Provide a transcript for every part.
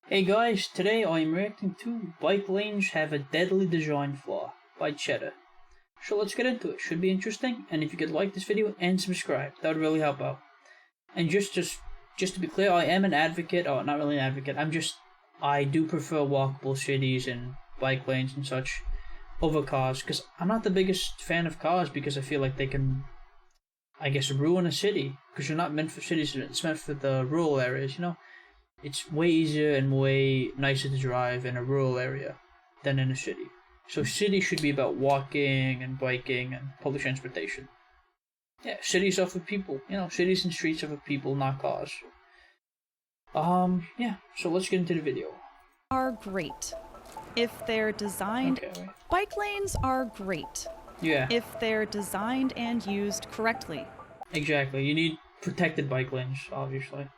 Hey guys, today I'm reacting to Bike Lanes Have a Deadly Design Flaw by Cheddar. So let's get into it. Should be interesting, and if you could like this video and subscribe, that would really help out. And just to be clear, I am an advocate, oh not really an advocate, I do prefer walkable cities and bike lanes and such over cars, because I'm not the biggest fan of cars because I feel like they can, I guess, ruin a city, because you're not meant for cities, it's meant for the rural areas, you know? It's way easier and way nicer to drive in a rural area than in a city. So cities should be about walking and biking and public transportation. Yeah, cities are for people. Cities and streets are for people, not cars. Yeah. So let's get into the video. Are great. If they're designed, Okay. bike lanes are great. Yeah. If they're designed and used correctly. Exactly. You need protected bike lanes, obviously.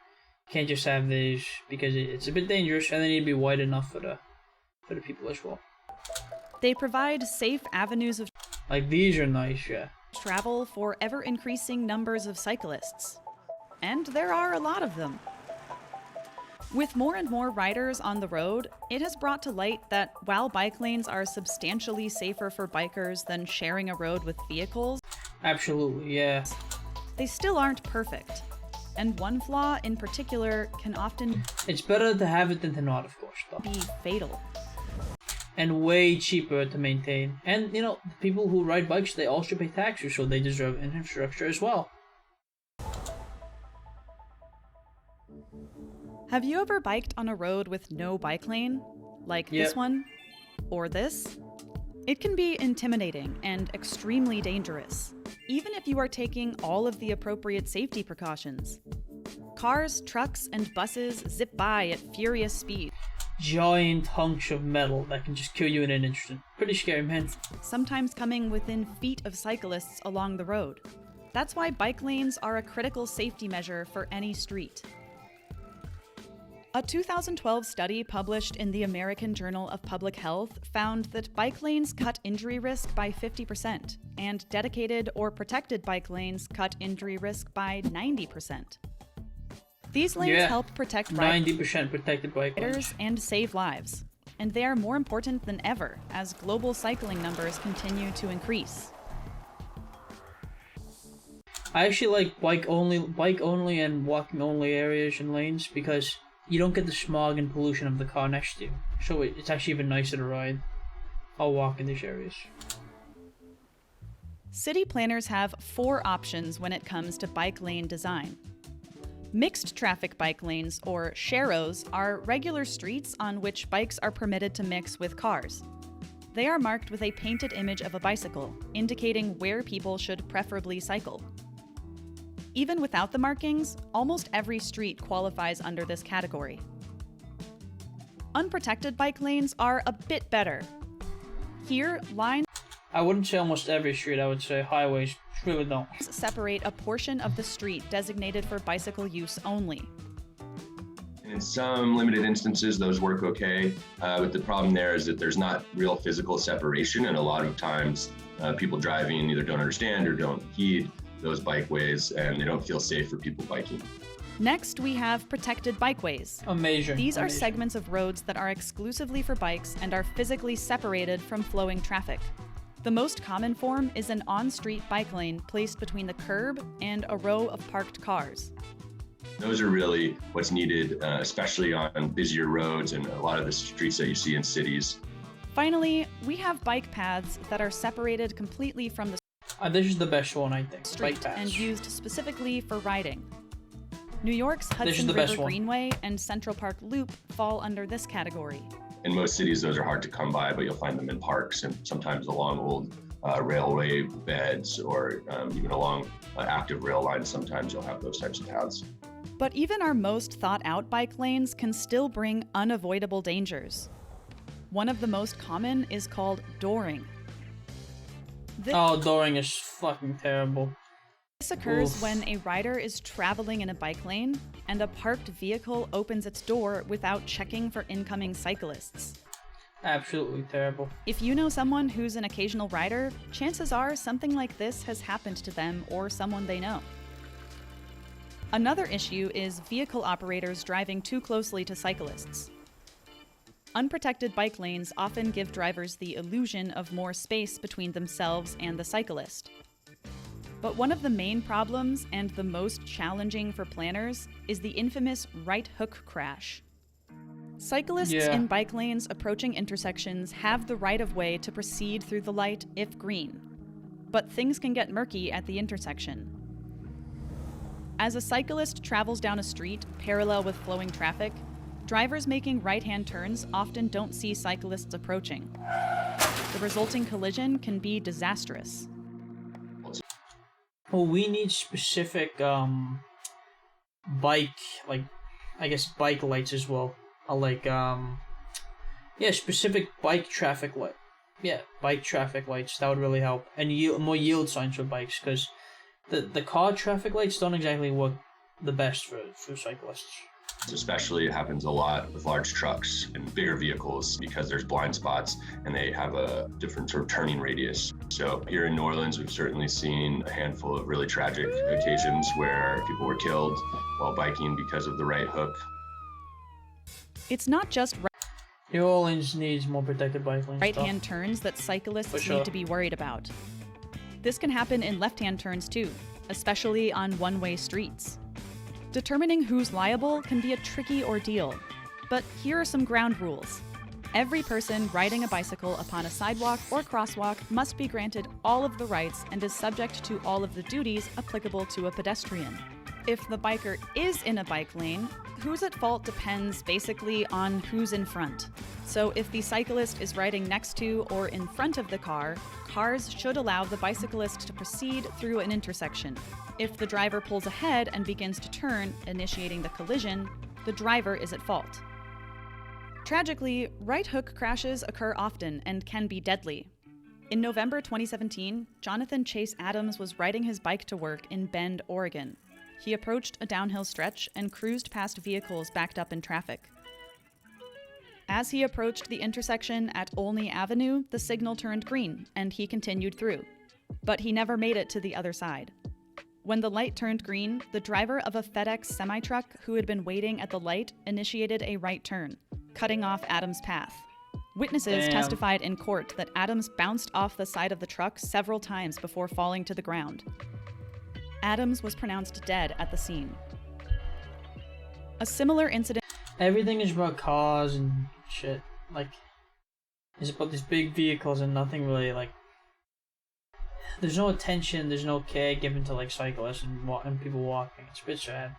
Can't just have these because it's a bit dangerous, and they need to be wide enough for the people as well. They provide safe avenues of Like these are nice, yeah. travel for ever-increasing numbers of cyclists. And there are a lot of them. With more and more riders on the road, it has brought to light that while bike lanes are substantially safer for bikers than sharing a road with vehicles, Absolutely, yeah. they still aren't perfect. And one flaw in particular can often It's better to have it than to not, of course, though. be fatal. And way cheaper to maintain. And, the people who ride bikes, they also pay taxes, so they deserve infrastructure as well. Have you ever biked on a road with no bike lane? Like Yep. this one? Or this? It can be intimidating and extremely dangerous, even if you are taking all of the appropriate safety precautions. Cars, trucks, and buses zip by at furious speed, Giant hunks of metal that can just kill you in an instant. Pretty scary, man. sometimes coming within feet of cyclists along the road. That's why bike lanes are a critical safety measure for any street. A 2012 study published in the American Journal of Public Health found that bike lanes cut injury risk by 50%, and dedicated or protected bike lanes cut injury risk by 90%. These lanes Yeah, help protect 90% protected bike lanes. riders and save lives, and they are more important than ever as global cycling numbers continue to increase. I actually like bike only and walking only areas and lanes because you don't get the smog and pollution of the car next to you. So it's actually even nicer to ride. I'll walk in these areas. City planners have 4 options when it comes to bike lane design. Mixed traffic bike lanes, or sharrows, are regular streets on which bikes are permitted to mix with cars. They are marked with a painted image of a bicycle, indicating where people should preferably cycle. Even without the markings, almost every street qualifies under this category. Unprotected bike lanes are a bit better. Here, lines I wouldn't say almost every street, I would say highways really don't. separate a portion of the street designated for bicycle use only. In some limited instances, those work okay, but the problem there is that there's not real physical separation, and a lot of times people driving either don't understand or don't heed those bikeways, and they don't feel safe for people biking. Next, we have protected bikeways. Amazing. These are amazing. segments of roads that are exclusively for bikes and are physically separated from flowing traffic. The most common form is an on-street bike lane placed between the curb and a row of parked cars. Those are really what's needed, especially on busier roads and a lot of the streets that you see in cities. Finally, we have bike paths that are separated completely from the This is the best one, I think. street Bike paths. and used specifically for riding. New York's This is Hudson the best River one. Greenway and Central Park Loop fall under this category. In most cities, those are hard to come by, but you'll find them in parks and sometimes along old railway beds or even along active rail lines. Sometimes you'll have those types of paths. But even our most thought-out bike lanes can still bring unavoidable dangers. One of the most common is called dooring. Oh, dooring is fucking terrible. This occurs Oof. when a rider is traveling in a bike lane and a parked vehicle opens its door without checking for incoming cyclists. Absolutely terrible. If you know someone who's an occasional rider, chances are something like this has happened to them or someone they know. Another issue is vehicle operators driving too closely to cyclists. Unprotected bike lanes often give drivers the illusion of more space between themselves and the cyclist. But one of the main problems, and the most challenging for planners, is the infamous right hook crash. Cyclists in bike lanes approaching intersections have the right of way to proceed through the light if green. But things can get murky at the intersection. As a cyclist travels down a street parallel with flowing traffic, drivers making right-hand turns often don't see cyclists approaching. The resulting collision can be disastrous. Well, we need specific bike, like, I guess bike lights as well. Specific bike traffic light. Yeah, bike traffic lights, that would really help. And more yield signs for bikes, because the car traffic lights don't exactly work the best for cyclists. Especially it happens a lot with large trucks and bigger vehicles because there's blind spots and they have a different sort of turning radius. So here in New Orleans, we've certainly seen a handful of really tragic occasions where people were killed while biking because of the right hook. It's not just New Orleans needs more protected bike lanes. right-hand turns that cyclists need to be worried about. This can happen in left-hand turns too, especially on one-way streets. Determining who's liable can be a tricky ordeal, but here are some ground rules. Every person riding a bicycle upon a sidewalk or crosswalk must be granted all of the rights and is subject to all of the duties applicable to a pedestrian. If the biker is in a bike lane, who's at fault depends basically on who's in front. So if the cyclist is riding next to or in front of the car, cars should allow the bicyclist to proceed through an intersection. If the driver pulls ahead and begins to turn, initiating the collision, the driver is at fault. Tragically, right hook crashes occur often and can be deadly. In November 2017, Jonathan Chase Adams was riding his bike to work in Bend, Oregon. He approached a downhill stretch and cruised past vehicles backed up in traffic. As he approached the intersection at Olney Avenue, the signal turned green, and he continued through. But he never made it to the other side. When the light turned green, the driver of a FedEx semi-truck who had been waiting at the light initiated a right turn, cutting off Adams' path. Witnesses testified in court that Adams bounced off the side of the truck several times before falling to the ground. Adams was pronounced dead at the scene. A similar incident... Everything is about cars and shit. Like, it's about these big vehicles and nothing really, like... There's no attention, there's no care given to, like, cyclists and people walking. It's a bit sad.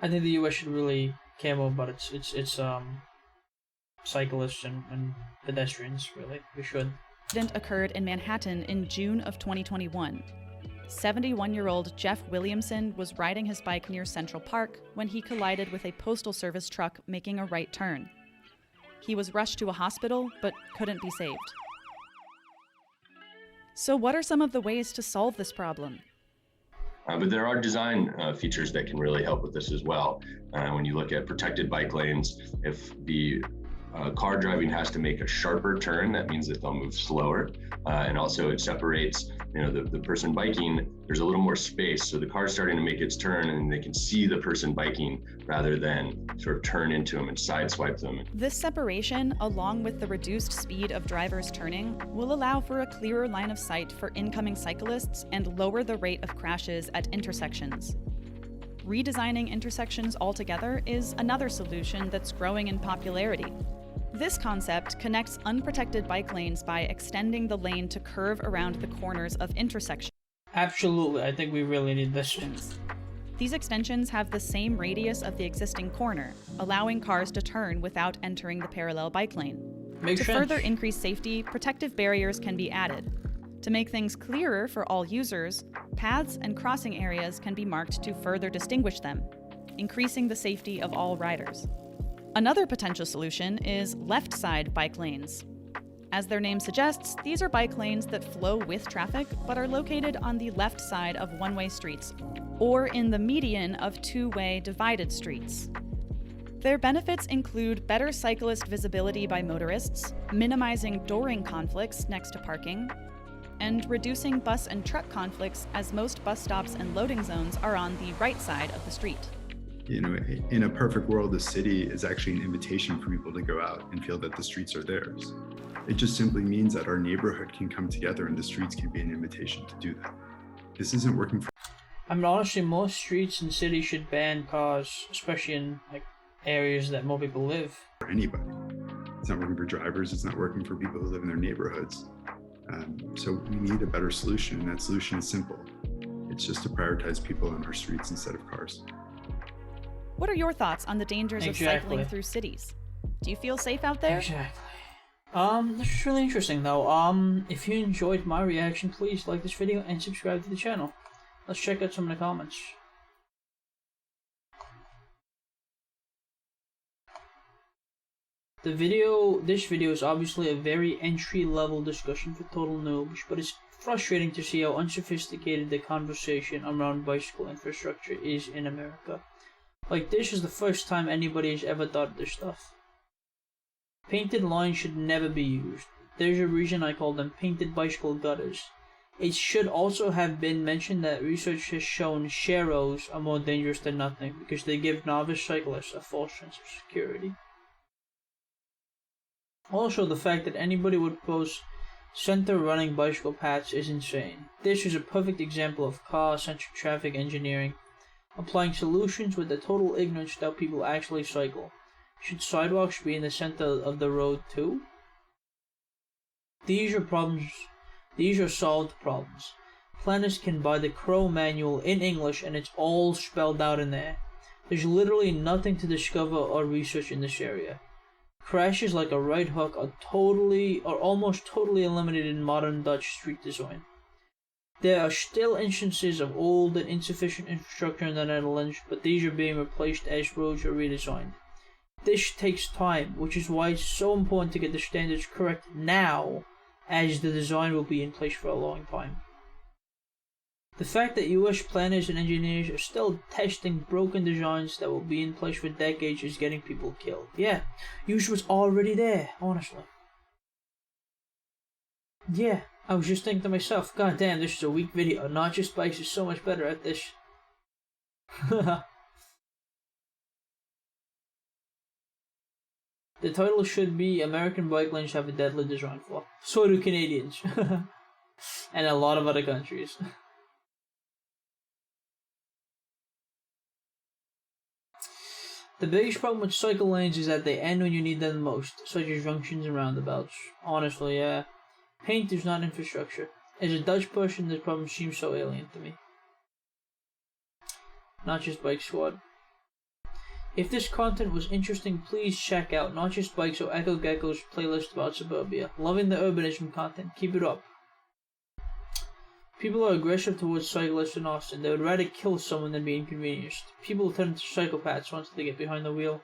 I think the U.S. should really care more about its cyclists and pedestrians, really. We should. Incident occurred in Manhattan in June of 2021. 71-year-old Jeff Williamson was riding his bike near Central Park when he collided with a postal service truck making a right turn. He was rushed to a hospital, but couldn't be saved. So what are some of the ways to solve this problem? But there are design features that can really help with this as well. When you look at protected bike lanes, if the car driving has to make a sharper turn, that means that they'll move slower. And also it separates, the person biking, there's a little more space. So the car's starting to make its turn and they can see the person biking rather than sort of turn into them and sideswipe them. This separation, along with the reduced speed of drivers turning, will allow for a clearer line of sight for incoming cyclists and lower the rate of crashes at intersections. Redesigning intersections altogether is another solution that's growing in popularity. This concept connects unprotected bike lanes by extending the lane to curve around the corners of intersections. Absolutely, I think we really need this. These extensions have the same radius of the existing corner, allowing cars to turn without entering the parallel bike lane. Makes to sense. further increase safety, protective barriers can be added. To make things clearer for all users, paths and crossing areas can be marked to further distinguish them, increasing the safety of all riders. Another potential solution is left-side bike lanes. As their name suggests, these are bike lanes that flow with traffic but are located on the left side of one-way streets, or in the median of two-way divided streets. Their benefits include better cyclist visibility by motorists, minimizing dooring conflicts next to parking, and reducing bus and truck conflicts as most bus stops and loading zones are on the right side of the street. You know, in a perfect world, the city is actually an invitation for people to go out and feel that the streets are theirs. It just simply means that our neighborhood can come together and the streets can be an invitation to do that. This isn't working for... I mean, honestly, most streets and cities should ban cars, especially in like areas that more people live. For anybody. It's not working for drivers, it's not working for people who live in their neighborhoods. So we need a better solution, and that solution is simple. It's just to prioritize people on our streets instead of cars. What are your thoughts on the dangers of cycling through cities? Do you feel safe out there? Exactly. This was really interesting though. If you enjoyed my reaction, please like this video and subscribe to the channel. Let's check out some of the comments. This video is obviously a very entry-level discussion for total noobs, but it's frustrating to see how unsophisticated the conversation around bicycle infrastructure is in America. Like, this is the first time anybody has ever thought of this stuff. Painted lines should never be used. There's a reason I call them painted bicycle gutters. It should also have been mentioned that research has shown sharrows are more dangerous than nothing because they give novice cyclists a false sense of security. Also, the fact that anybody would post center running bicycle paths is insane. This is a perfect example of car-centric traffic engineering, applying solutions with the total ignorance that people actually cycle. Should sidewalks be in the center of the road too? These are solved problems. Planners can buy the Crow manual in English and it's all spelled out in there. There's literally nothing to discover or research in this area. Crashes like a right hook are almost totally eliminated in modern Dutch street design. There are still instances of old and insufficient infrastructure in the Netherlands, but these are being replaced as roads are redesigned. This takes time, which is why it's so important to get the standards correct now, as the design will be in place for a long time. The fact that US planners and engineers are still testing broken designs that will be in place for decades is getting people killed. Yeah, use was already there, honestly. Yeah, I was just thinking to myself, god damn, this is a weak video. Not Just Bikes is so much better at this. The title should be American bike lanes have a deadly design flaw. So do Canadians. And a lot of other countries. The biggest problem with cycle lanes is that they end when you need them the most, such as junctions and roundabouts. Honestly, yeah. Paint is not infrastructure. As a Dutch person, this problem seems so alien to me. Not Just Bike Squad. If this content was interesting, please check out Not Just Bikes or Echo Gecko's playlist about suburbia. Loving the urbanism content. Keep it up. People are aggressive towards cyclists in Austin. They would rather kill someone than be inconvenienced. People turn into psychopaths once they get behind the wheel.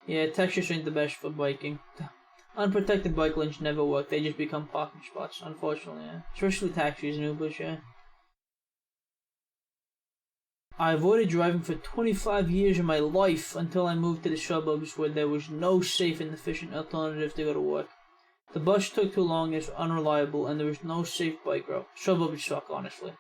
Yeah, Texas ain't the best for biking. Unprotected bike lanes never work. They just become parking spots, unfortunately, yeah. Especially taxis and Ubers, yeah. I avoided driving for 25 years of my life until I moved to the suburbs where there was no safe and efficient alternative to go to work. The bus took too long, it was unreliable, and there was no safe bike route. Suburbs suck, honestly.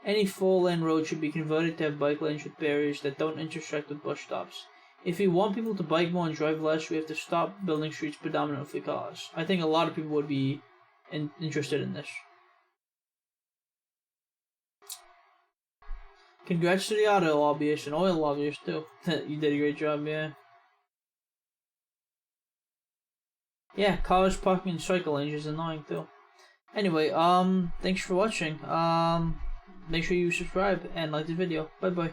Any 4-lane road should be converted to have bike lanes with barriers that don't intersect with bus stops. If we want people to bike more and drive less, we have to stop building streets predominantly for cars. I think a lot of people would be interested in this. Congrats to the auto lobbyists and oil lobbyists too. You did a great job, yeah. Yeah, cars parking in cycle lanes is annoying too. Anyway, thanks for watching. Make sure you subscribe and like this video. Bye bye.